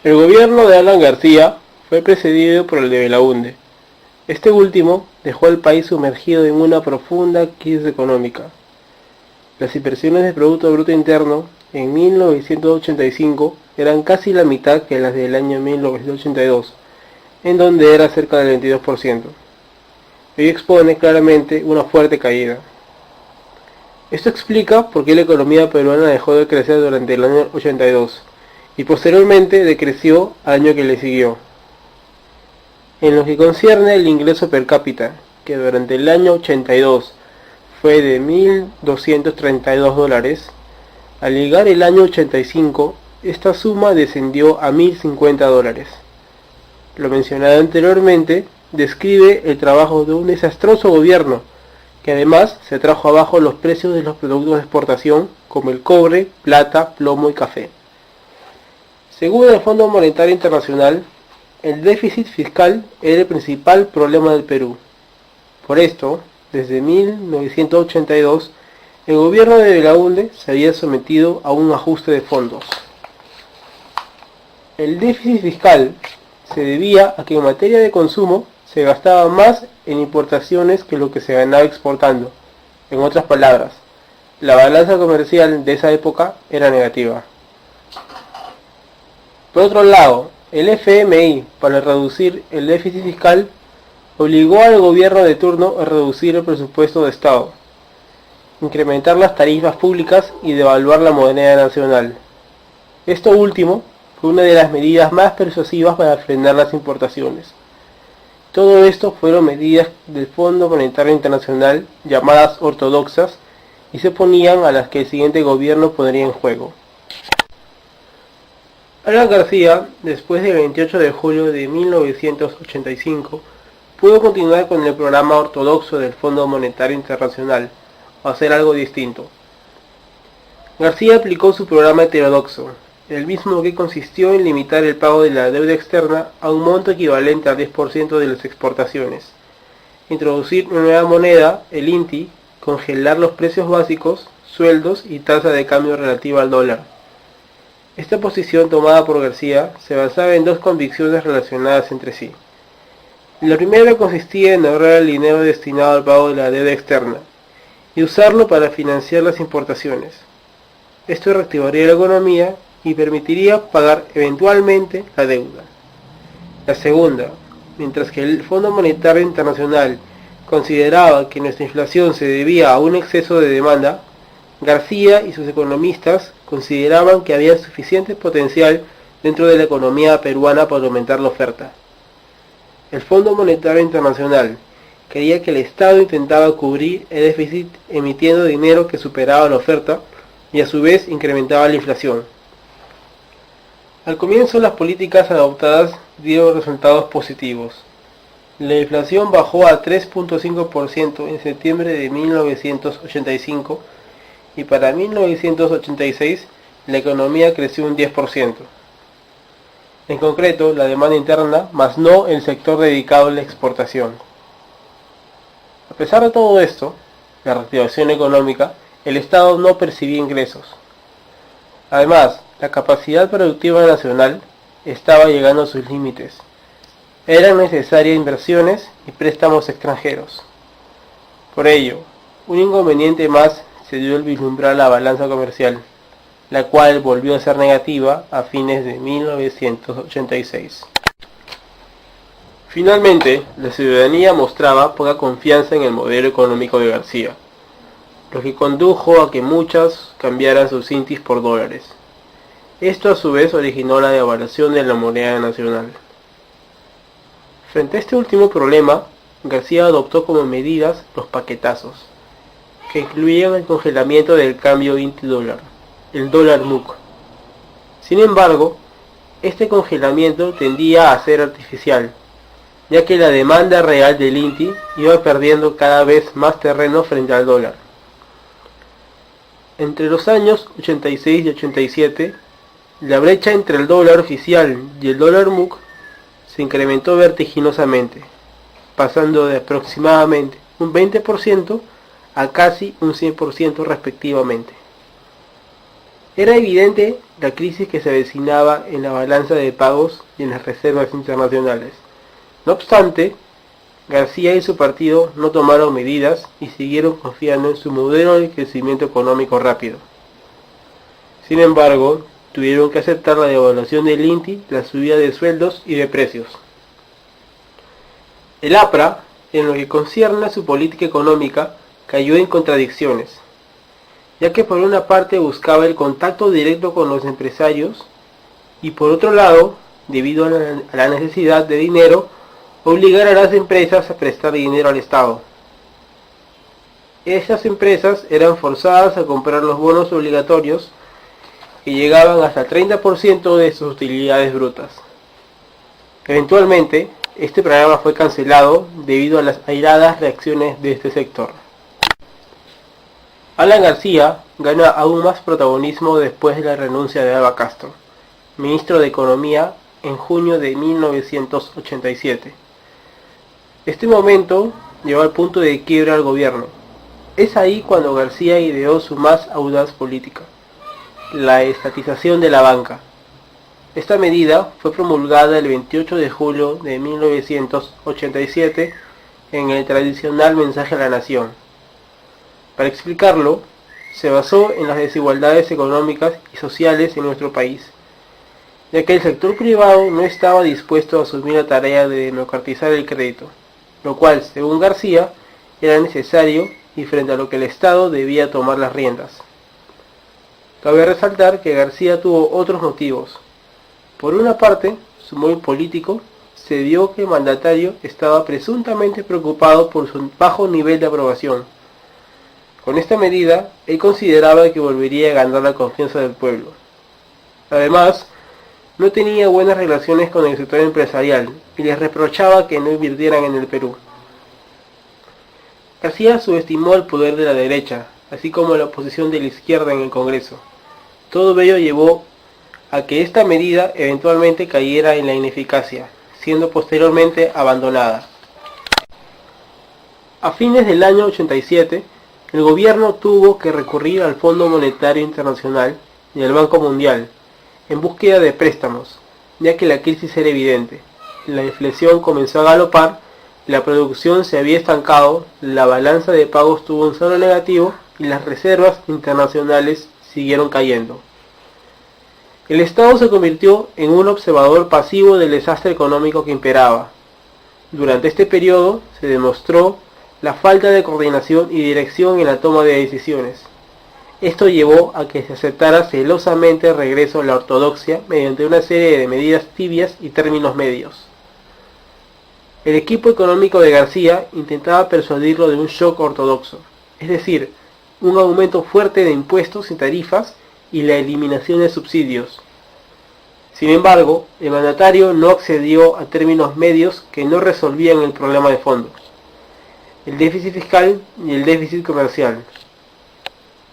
El gobierno de Alan García fue precedido por el de Belaúnde. Este último dejó al país sumergido en una profunda crisis económica. Las inversiones de Producto Bruto Interno en 1985 eran casi la mitad que las del año 1982, en donde era cerca del 22%. Ello expone claramente una fuerte caída. Esto explica por qué la economía peruana dejó de crecer durante el año 82 y posteriormente decreció al año que le siguió. En lo que concierne al ingreso per cápita, que durante el año 82 fue de $1.232, al llegar el año 85, esta suma descendió a $1.050. Lo mencionado anteriormente describe el trabajo de un desastroso gobierno, que además se trajo abajo los precios de los productos de exportación como el cobre, plata, plomo y café. Según el Fondo Monetario Internacional, el déficit fiscal era el principal problema del Perú. Por esto, desde 1982, el gobierno de Belaúnde se había sometido a un ajuste de fondos. El déficit fiscal se debía a que en materia de consumo se gastaba más en importaciones que lo que se ganaba exportando. En otras palabras, la balanza comercial de esa época era negativa. Por otro lado, el FMI, para reducir el déficit fiscal, obligó al gobierno de turno a reducir el presupuesto de Estado, incrementar las tarifas públicas y devaluar la moneda nacional. Esto último fue una de las medidas más persuasivas para frenar las importaciones. Todo esto fueron medidas del Fondo Monetario Internacional llamadas ortodoxas y se oponían a las que el siguiente gobierno pondría en juego. Alan García, después del 28 de julio de 1985, pudo continuar con el programa ortodoxo del Fondo Monetario Internacional, o hacer algo distinto. García aplicó su programa heterodoxo, el mismo que consistió en limitar el pago de la deuda externa a un monto equivalente al 10% de las exportaciones, introducir una nueva moneda, el INTI, congelar los precios básicos, sueldos y tasa de cambio relativa al dólar. Esta posición tomada por García se basaba en dos convicciones relacionadas entre sí. La primera consistía en ahorrar el dinero destinado al pago de la deuda externa y usarlo para financiar las importaciones. Esto reactivaría la economía y permitiría pagar eventualmente la deuda. La segunda, mientras que el Fondo Monetario Internacional consideraba que nuestra inflación se debía a un exceso de demanda, García y sus economistas consideraban que había suficiente potencial dentro de la economía peruana para aumentar la oferta. El Fondo Monetario Internacional creía que el Estado intentaba cubrir el déficit emitiendo dinero que superaba la oferta y a su vez incrementaba la inflación. Al comienzo las políticas adoptadas dieron resultados positivos. La inflación bajó a 3.5% en septiembre de 1985 y para 1986 la economía creció un 10%. En concreto, la demanda interna, más no el sector dedicado a la exportación. A pesar de todo esto, la reactivación económica, el Estado no percibía ingresos. Además, la capacidad productiva nacional estaba llegando a sus límites. Eran necesarias inversiones y préstamos extranjeros. Por ello, un inconveniente más se dio al vislumbrar la balanza comercial, la cual volvió a ser negativa a fines de 1986. Finalmente, la ciudadanía mostraba poca confianza en el modelo económico de García, lo que condujo a que muchos cambiaran sus intis por dólares. Esto a su vez originó la devaluación de la moneda nacional. Frente a este último problema, García adoptó como medidas los paquetazos, que incluían el congelamiento del cambio INTI-dólar, el dólar MUC. Sin embargo, este congelamiento tendía a ser artificial, ya que la demanda real del INTI iba perdiendo cada vez más terreno frente al dólar. Entre los años 86 y 87, la brecha entre el dólar oficial y el dólar MUC se incrementó vertiginosamente, pasando de aproximadamente un 20% a casi un 100% respectivamente. Era evidente la crisis que se avecinaba en la balanza de pagos y en las reservas internacionales. No obstante, García y su partido no tomaron medidas y siguieron confiando en su modelo de crecimiento económico rápido. Sin embargo, tuvieron que aceptar la devaluación del INTI, la subida de sueldos y de precios. El APRA, en lo que concierne a su política económica, cayó en contradicciones, ya que por una parte buscaba el contacto directo con los empresarios y por otro lado, debido a la necesidad de dinero, obligar a las empresas a prestar dinero al Estado. Esas empresas eran forzadas a comprar los bonos obligatorios que llegaban hasta el 30% de sus utilidades brutas. Eventualmente, este programa fue cancelado debido a las airadas reacciones de este sector. Alan García gana aún más protagonismo después de la renuncia de Alba Castro, ministro de Economía, en junio de 1987. Este momento llevó al punto de quiebra al gobierno. Es ahí cuando García ideó su más audaz política, la estatización de la banca. Esta medida fue promulgada el 28 de julio de 1987 en el tradicional mensaje a la nación. Para explicarlo, se basó en las desigualdades económicas y sociales en nuestro país, ya que el sector privado no estaba dispuesto a asumir la tarea de democratizar el crédito, lo cual, según García, era necesario y frente a lo que el Estado debía tomar las riendas. Cabe resaltar que García tuvo otros motivos. Por una parte, su móvil político se vio que el mandatario estaba presuntamente preocupado por su bajo nivel de aprobación. Con esta medida, él consideraba que volvería a ganar la confianza del pueblo. Además, no tenía buenas relaciones con el sector empresarial y les reprochaba que no invirtieran en el Perú. García subestimó el poder de la derecha, así como la oposición de la izquierda en el Congreso. Todo ello llevó a que esta medida eventualmente cayera en la ineficacia, siendo posteriormente abandonada. A fines del año 87, el gobierno tuvo que recurrir al Fondo Monetario Internacional y al Banco Mundial en búsqueda de préstamos, ya que la crisis era evidente. La inflación comenzó a galopar, la producción se había estancado, la balanza de pagos tuvo un saldo negativo y las reservas internacionales siguieron cayendo. El Estado se convirtió en un observador pasivo del desastre económico que imperaba. Durante este periodo se demostró la falta de coordinación y dirección en la toma de decisiones. Esto llevó a que se aceptara celosamente el regreso a la ortodoxia mediante una serie de medidas tibias y términos medios. El equipo económico de García intentaba persuadirlo de un shock ortodoxo, es decir, un aumento fuerte de impuestos y tarifas y la eliminación de subsidios. Sin embargo, el mandatario no accedió a términos medios que no resolvían el problema de fondo: el déficit fiscal y el déficit comercial.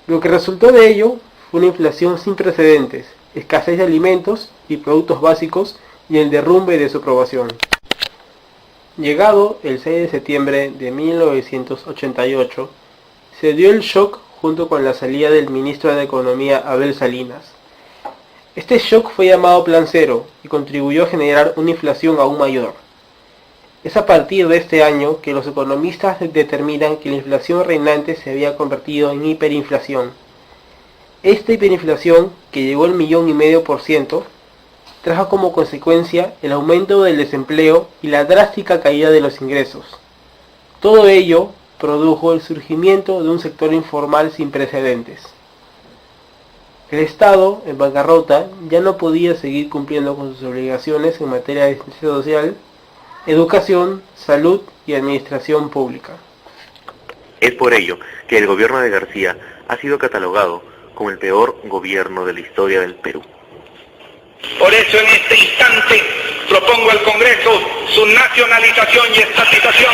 Lo que resultó de ello fue una inflación sin precedentes, escasez de alimentos y productos básicos y el derrumbe de su aprobación. Llegado el 6 de septiembre de 1988, se dio el shock junto con la salida del ministro de Economía Abel Salinas. Este shock fue llamado Plan Cero y contribuyó a generar una inflación aún mayor. Es a partir de este año que los economistas determinan que la inflación reinante se había convertido en hiperinflación. Esta hiperinflación, que llegó al 1,5% trajo como consecuencia el aumento del desempleo y la drástica caída de los ingresos. Todo ello produjo el surgimiento de un sector informal sin precedentes. El Estado, en bancarrota, ya no podía seguir cumpliendo con sus obligaciones en materia de asistencia social, educación, salud y administración pública. Es por ello que el gobierno de García ha sido catalogado como el peor gobierno de la historia del Perú. Por eso en este instante propongo al Congreso su nacionalización y estatización.